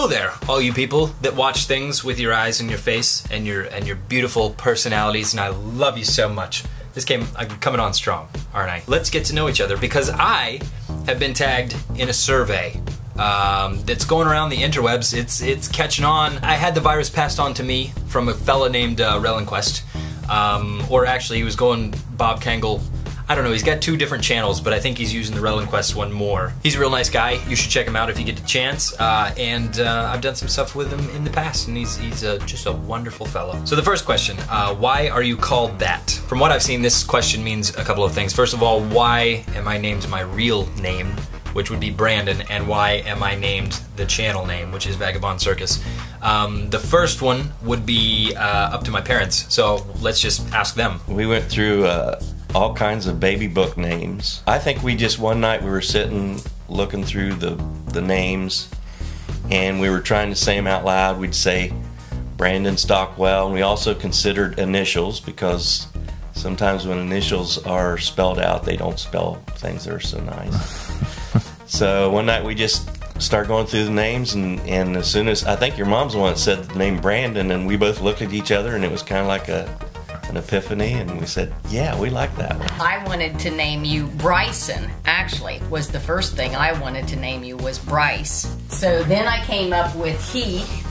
Hello there, all you people that watch things with your eyes and your face and your beautiful personalities, and I love you so much. I'm coming on strong, aren't I? Let's get to know each other, because I have been tagged in a survey that's going around the interwebs. It's catching on. I had the virus passed on to me from a fella named Relinquest, or actually he was going Bob Kangle. I don't know, he's got 2 different channels, but I think he's using the Relinquest one more. He's a real nice guy. You should check him out if you get the chance. I've done some stuff with him in the past, and he's just a wonderful fellow. So the first question, why are you called that? From what I've seen, this question means a couple of things. First of all, why am I named my real name, which would be Brandon, and why am I named the channel name, which is Vagabond Circus? The first one would be up to my parents, so let's just ask them. We went through all kinds of baby book names. I think one night we were sitting looking through the names, and we were trying to say them out loud. We'd say Brandon Stockwell, and we also considered initials, because sometimes when initials are spelled out, they don't spell things that are so nice. So one night we just started going through the names, and as soon as, I think your mom's the one that said the name Brandon, and we both looked at each other, and it was kind of like an epiphany, and we said, yeah, we like that one. I wanted to name you Bryson, actually, was the first thing I wanted to name you was Bryce. So then I came up with Heath,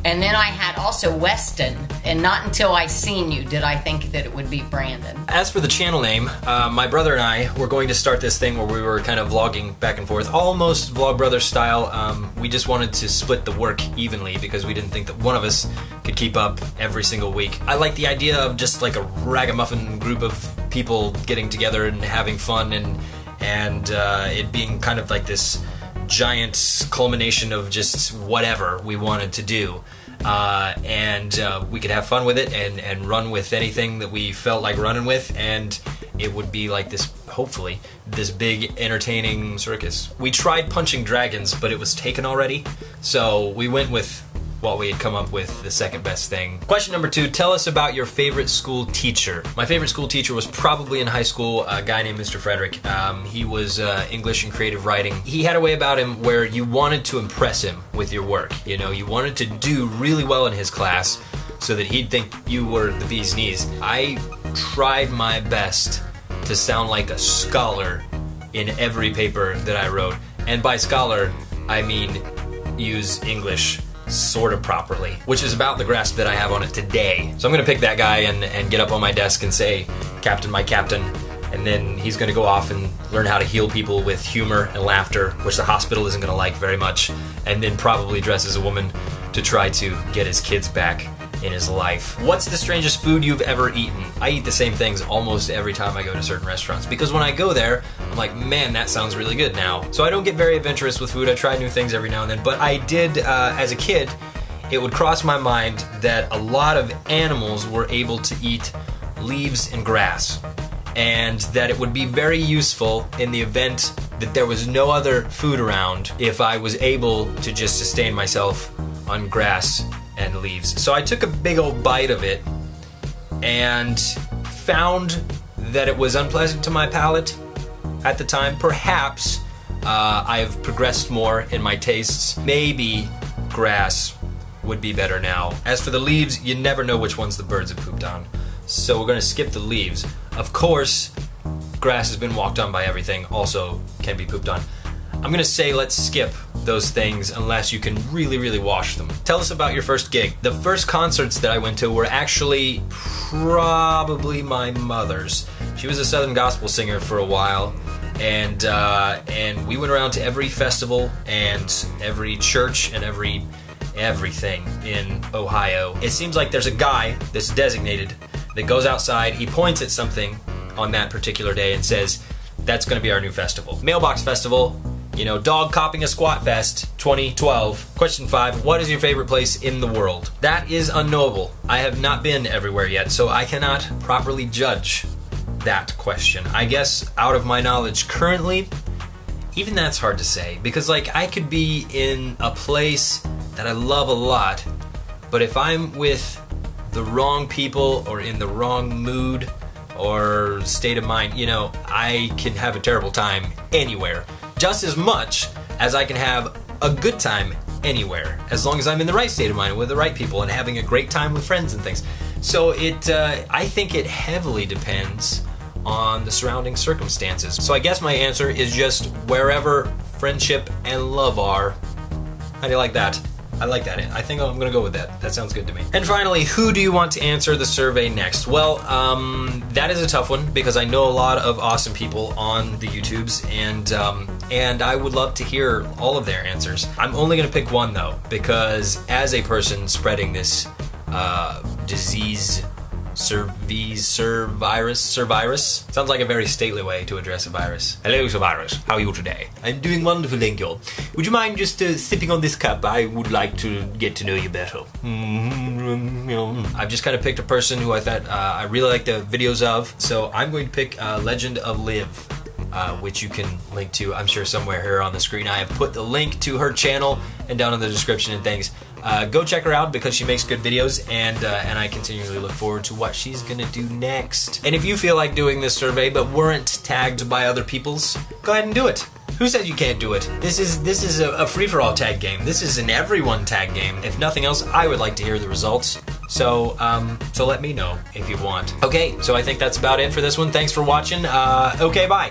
and then I had also Weston, and not until I seen you did I think that it would be Brandon. As for the channel name, my brother and I were going to start this thing where we were kind of vlogging back and forth, almost Vlogbrothers style. We just wanted to split the work evenly because we didn't think that one of us could keep up every single week. I like the idea of just like a ragamuffin group of people getting together and having fun, and it being kind of like this giant culmination of just whatever we wanted to do. We could have fun with it and run with anything that we felt like running with, and it would be like this, hopefully, this big entertaining circus. We tried punching dragons, but it was taken already, so we went with what we had come up with, the second best thing. Question number 2, tell us about your favorite school teacher. My favorite school teacher was probably in high school, a guy named Mr. Frederick. He was English and creative writing. He had a way about him where you wanted to impress him with your work. You know, you wanted to do really well in his class so that he'd think you were the bee's knees. I tried my best to sound like a scholar in every paper that I wrote. And by scholar, I mean use English sort of properly, which is about the grasp that I have on it today. So I'm gonna pick that guy and get up on my desk and say, "Captain, my captain," and then he's gonna go off and learn how to heal people with humor and laughter, which the hospital isn't gonna like very much, and then probably dress as a woman to try to get his kids back in his life. What's the strangest food you've ever eaten? I eat the same things almost every time I go to certain restaurants, because when I go there, I'm like, man, that sounds really good now. So I don't get very adventurous with food. I try new things every now and then, but I did, as a kid, it would cross my mind that a lot of animals were able to eat leaves and grass, and that it would be very useful in the event that there was no other food around if I was able to just sustain myself on grass and leaves. So I took a big old bite of it and found that it was unpleasant to my palate at the time. Perhaps I've progressed more in my tastes. Maybe grass would be better now. As for the leaves, you never know which ones the birds have pooped on, so we're gonna skip the leaves. Of course, grass has been walked on by everything, also can be pooped on. I'm gonna say let's skip those things unless you can really, really wash them. Tell us about your first gig. The first concerts that I went to were actually probably my mother's. She was a Southern gospel singer for a while, and we went around to every festival and every church and everything in Ohio. It seems like there's a guy that's designated that goes outside, he points at something on that particular day and says, that's gonna be our new festival. Mailbox Festival, you know, Dog Copping a Squat Fest 2012. Question 5, what is your favorite place in the world? That is unknowable. I have not been everywhere yet, so I cannot properly judge that question. I guess out of my knowledge currently, even that's hard to say, because like I could be in a place that I love a lot, but if I'm with the wrong people or in the wrong mood or state of mind, you know, I can have a terrible time anywhere. Just as much as I can have a good time anywhere, as long as I'm in the right state of mind with the right people and having a great time with friends and things. So I think it heavily depends on the surrounding circumstances. So I guess my answer is just wherever friendship and love are. How do you like that? I like that. I think I'm gonna go with that. That sounds good to me. And finally, who do you want to answer the survey next? Well, that is a tough one because I know a lot of awesome people on the YouTubes, and I would love to hear all of their answers. I'm only gonna pick one though, because as a person spreading this disease, SurVirus. Sounds like a very stately way to address a virus. Hello, SurVirus. How are you today? I'm doing wonderful, thank you. Would you mind just sipping on this cup? I would like to get to know you better. I've just kind of picked a person who I thought I really like the videos of, so I'm going to pick Legend of Liv, which you can link to, I'm sure, somewhere here on the screen. I have put the link to her channel and down in the description and things. Go check her out because she makes good videos, and I continually look forward to what she's gonna do next. And if you feel like doing this survey but weren't tagged by other people's, go ahead and do it. Who said you can't do it? This is a free-for-all tag game. This is an everyone tag game. If nothing else, I would like to hear the results. So let me know if you want. Okay, so I think that's about it for this one. Thanks for watching. Okay, bye.